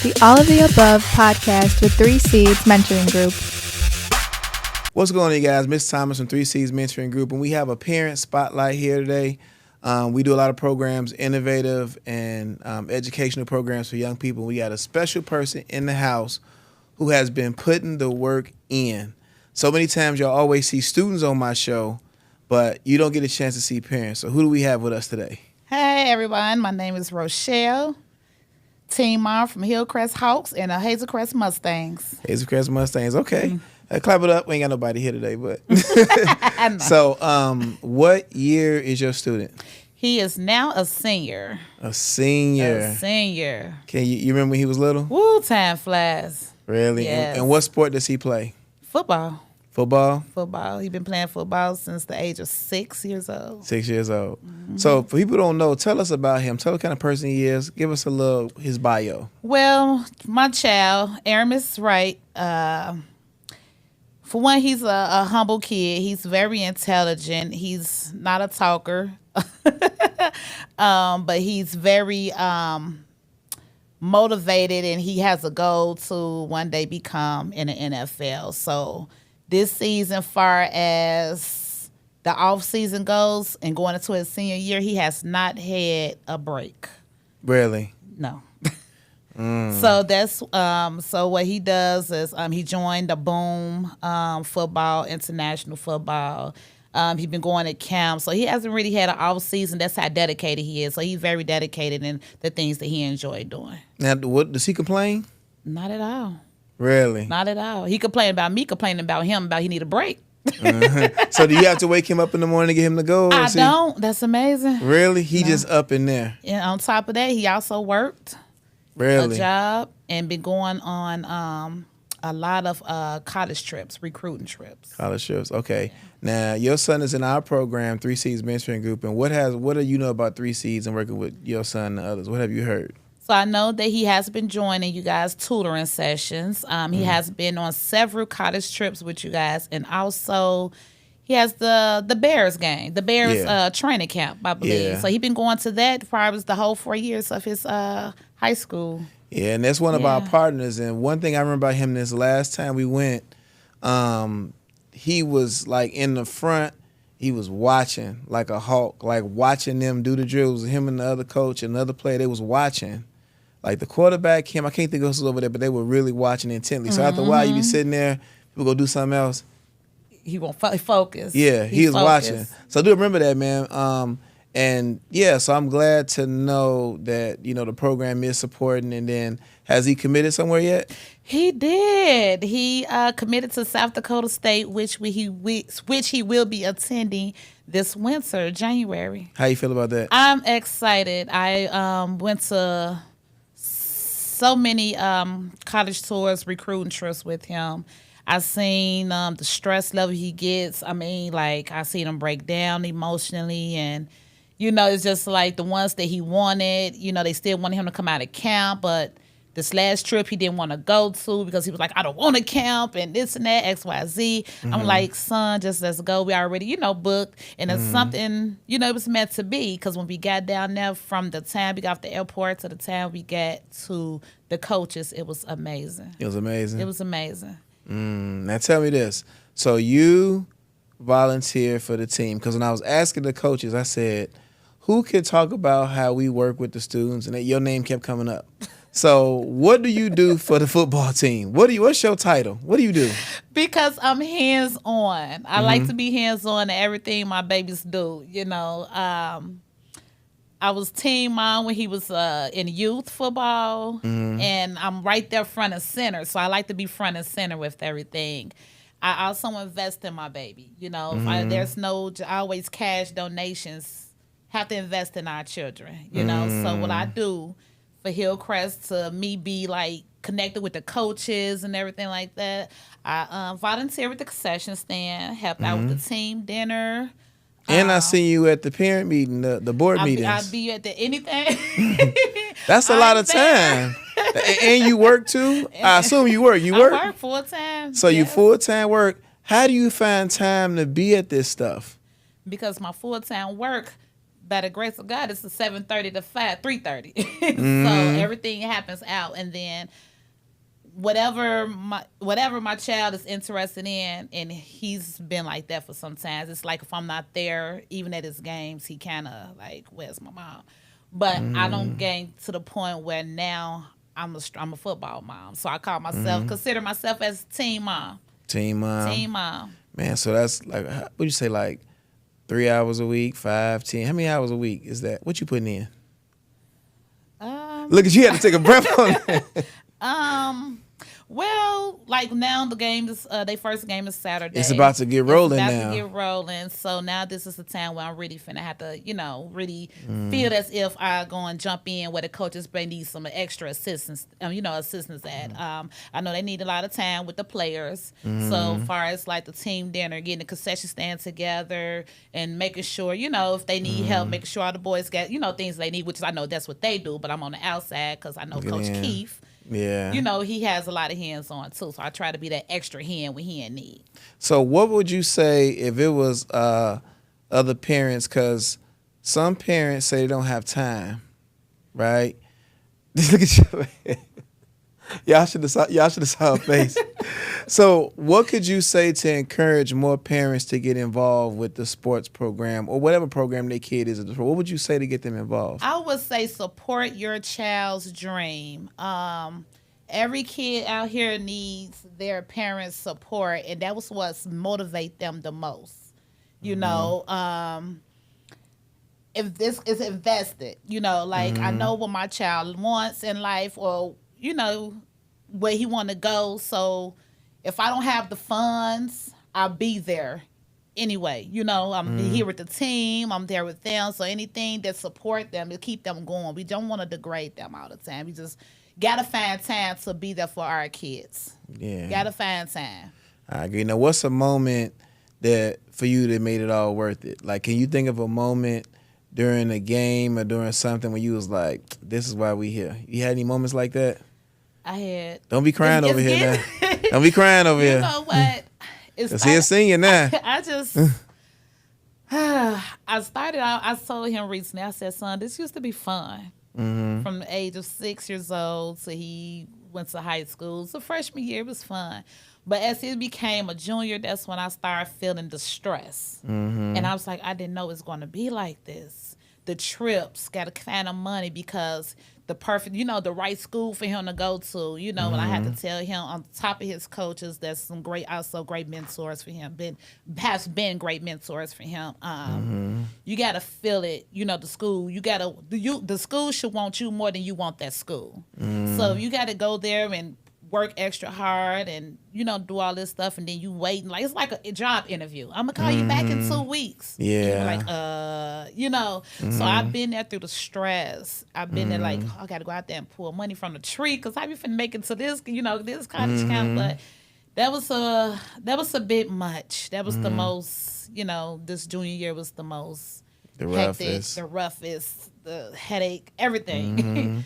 the All of the Above podcast with 3 Seeds Mentoring Group. What's going on, you guys? Miss Thomas from 3 Seeds Mentoring Group, and we have a parent spotlight here today. We do a lot of programs, innovative and educational programs for young people. We got a special person in the house who has been putting the work in. So many times y'all always see students on my show, but you don't get a chance to see parents. So who do we have with us today? Hey everyone, my name is Rochelle, team mom from Hillcrest Hawks and Hazelcrest Mustangs. Hazelcrest Mustangs, okay. Clap it up. We ain't got nobody here today, but. So what year is your student? He is now a senior. A senior. Can you remember when he was little? Woo, time flies. Really? Yes. And what sport does he play? Football. Football? He's been playing football since the age of 6 years old. 6 years old. Mm-hmm. So for people who don't know, tell us about him. Tell us what kind of person he is. Give us his bio. Well, my child, Aramis Wright, for one, he's a humble kid. He's very intelligent. He's not a talker, but he's very motivated, and he has a goal to one day become in the NFL. So this season, far as the off season goes and going into his senior year, he has not had a break. Really? No. So that's so what he does is he joined the Boom football, international football. He's been going to camp, so he hasn't really had an off season. That's how dedicated he is. So he's very dedicated in the things that he enjoyed doing. Now, what does he complain? Not at all. Really? Not at all. He complained about me complaining about him about he need a break. So do you have to wake him up in the morning to get him to go? I don't. That's amazing. Really? He just up in there. And on top of that, he also worked. Really? A job and been going on a lot of college trips, recruiting trips. College trips, okay. Yeah. Now, your son is in our program, 3 Seeds Mentoring Group, and what do you know about 3 Seeds and working with your son and others? What have you heard? So I know that he has been joining you guys' tutoring sessions. He has been on several college trips with you guys, and also he has the Bears game, the Bears training camp, I believe. Yeah. So he's been going to that probably the whole 4 years of his high school. Yeah, and that's one of our partners. And one thing I remember about him this last time we went, he was like in the front. He was watching like a hawk, like watching them do the drills. Him and the other coach and another player, they was watching. Like the quarterback, him, I can't think of who was over there, but they were really watching intently. So after a while, you be sitting there, people go do something else. He won't focus. Yeah, he was watching. So I do remember that, man. And yeah, so I'm glad to know that, the program is supporting. And then has he committed somewhere yet? He did. He committed to South Dakota State, which he will be attending this winter, January. How you feel about that? I'm excited. I went to so many college tours, recruiting trips with him. I've seen the stress level he gets. I mean, like, I seen him break down emotionally, and it's just like the ones that he wanted, they still wanted him to come out of camp, but this last trip he didn't want to go to because he was like, I don't want to camp and this and that, X, Y, Z. I'm like, son, just let's go. We already, booked. And it's something, it was meant to be, because when we got down there from the time we got off the airport to the time we got to the coaches, it was amazing. It was amazing? It was amazing. Now tell me this. So you volunteer for the team, because when I was asking the coaches, I said, who could talk about how we work with the students? And your name kept coming up. So what do you do for the football team? What's your title? What do you do? Because I'm hands-on. I like to be hands-on in everything my babies do. I was team mom when he was in youth football, and I'm right there front and center. So I like to be front and center with everything. I also invest in my baby. There's I always cash donations. Have to invest in our children. So what I do for Hillcrest, to me be like connected with the coaches and everything like that, I volunteer with the concession stand, help out with the team dinner. And I see you at the parent meeting, the board meetings. I'll be at the anything. That's a lot of time. And you work too? I assume you work. You work? I work full time. So you full-time work. How do you find time to be at this stuff? Because my full-time work by the grace of God, it's a 7:30 to 3:30. So everything happens out, and then whatever my child is interested in, and he's been like that for some times. It's like if I'm not there, even at his games, he kind of like, "Where's my mom?" But I don't get to the point where now I'm a football mom, so I consider myself as team mom. Team mom. Team mom. Man, so that's like, what would you say, like 3 hours a week, 5, 10? How many hours a week is that? What you putting in? Look at you, had to take a breath on that. Well, like now the game is their first game is Saturday. It's about to get rolling now. It's about to get rolling. So now this is the time where I'm really finna have to, really feel as if I go and jump in where the coaches may need some extra assistance. Assistance at. I know they need a lot of time with the players. So far as like the team dinner, getting the concession stand together and making sure, if they need help, making sure all the boys get, things they need, which is, I know that's what they do, but I'm on the outside because I know Coach Keith. Yeah. He has a lot of hands on too. So I try to be that extra hand when he in need. So what would you say if it was other parents? Because some parents say they don't have time, right? Look at you. Y'all should have saw her face. So what could you say to encourage more parents to get involved with the sports program or whatever program their kid is? What would you say to get them involved? I would say support your child's dream. Every kid out here needs their parents' support, and that was what motivate them the most. If this is invested, I know what my child wants in life, or where he want to go. So if I don't have the funds, I'll be there anyway. I'm here with the team. I'm there with them. So anything that support them to keep them going. We don't want to degrade them all the time. We just gotta find time to be there for our kids. Yeah, gotta find time. I agree. Now, what's a moment that for you that made it all worth it? Like, can you think of a moment during a game or during something when you was like, "This is why we here"? You had any moments like that? I had. Don't be crying over here now. Don't be crying over here. You know what? Cause he's singing now. I just. I started out. I told him recently. I said, "Son, this used to be fun." From the age of 6 years old till he went to high school. So freshman year, it was fun. But as he became a junior, that's when I started feeling the stress. And I was like, I didn't know it was going to be like this. The trips, got to find the money because the perfect, the right school for him to go to. When I had to tell him on top of his coaches, there's some great mentors for him. Has been great mentors for him. You got to feel it. The school. The school should want you more than you want that school. So you got to go there and work extra hard and do all this stuff, and then you waiting like it's like a job interview. I'm gonna call you back in 2 weeks. Yeah, So I've been there through the stress. I've been there like, I gotta go out there and pull money from the tree because I be finna make it to this this college camp. But that was a bit much. That was the most this junior year was the most hectic, the roughest, the headache, everything.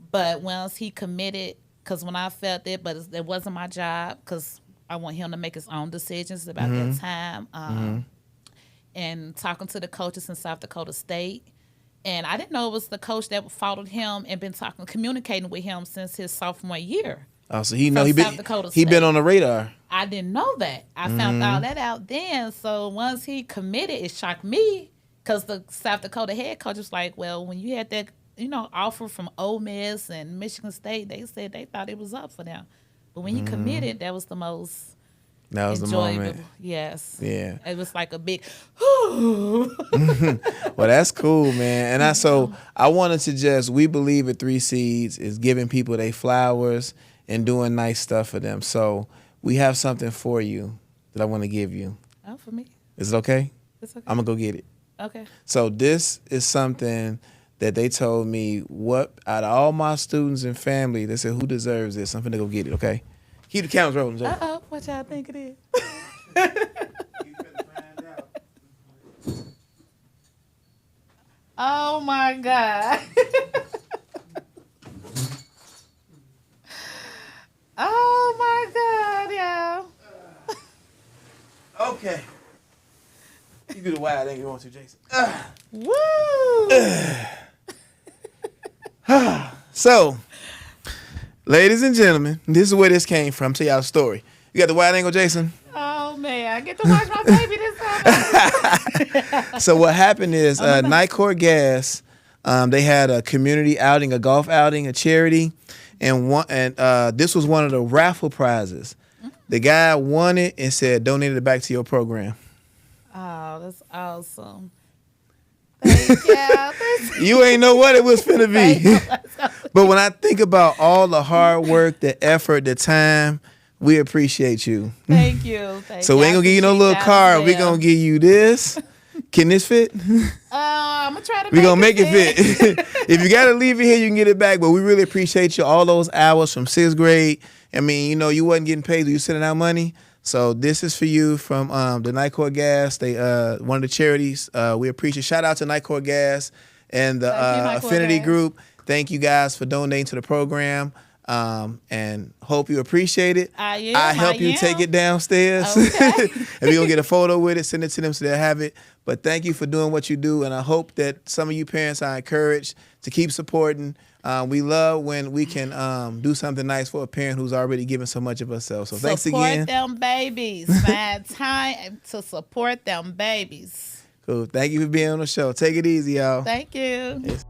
But once he committed. Because when I felt it, but it wasn't my job because I want him to make his own decisions about that time. And talking to the coaches in South Dakota State. And I didn't know it was the coach that followed him and been communicating with him since his sophomore year. Oh, so he been on the radar. I didn't know that. I found all that out then. So once he committed, it shocked me because the South Dakota head coach was like, well, when you had that offer from Ole Miss and Michigan State, they said they thought it was up for them. But when he committed, that was the most enjoyable. The moment. Yes. Yeah. It was like a big, Well, that's cool, man. And I wanted to we believe at 3 Seeds is giving people their flowers and doing nice stuff for them. So we have something for you that I want to give you. Oh, for me? Is it okay? It's okay. I'm going to go get it. Okay. So this is something that they told me, out of all my students and family, they said, who deserves this? I'm finna go get it, okay? Keep the cameras rolling, Jay. Uh-oh, what y'all think it is? You finna find out. Oh, my God. Oh, my God, y'all. Okay. You do the wild thing you want to, Jason. Woo! So, ladies and gentlemen, this is where this came from. Tell y'all a story. You got the wide angle, Jason? Oh, man. I get to watch my baby this time. So what happened is Night Court Gas, they had a community outing, a golf outing, a charity, and this was one of the raffle prizes. The guy won it and said, donate it back to your program. Oh, that's awesome. Thank you. You ain't know what it was finna be. But when I think about all the hard work, the effort, the time, we appreciate you. Thank you. So we ain't gonna give you no little car. We gonna give you this. Can this fit? I'm gonna try to. We gonna make it fit. If you gotta leave it here, you can get it back. But we really appreciate you all those hours from 6th grade. I mean, you know, you wasn't getting paid. You sending out money. So this is for you from the Night Court Gas. They one of the charities. We appreciate. Shout out to Night Court Gas and the Affinity Group. Thank you guys for donating to the program. And hope you appreciate it. I help you take it downstairs. Okay. And we're gonna get a photo with it, send it to them so they'll have it. But thank you for doing what you do, and I hope that some of you parents are encouraged to keep supporting. We love when we can do something nice for a parent who's already given so much of herself. So thanks again. Support them babies. Find time to support them babies. Cool. Thank you for being on the show. Take it easy, y'all. Thank you. Yes.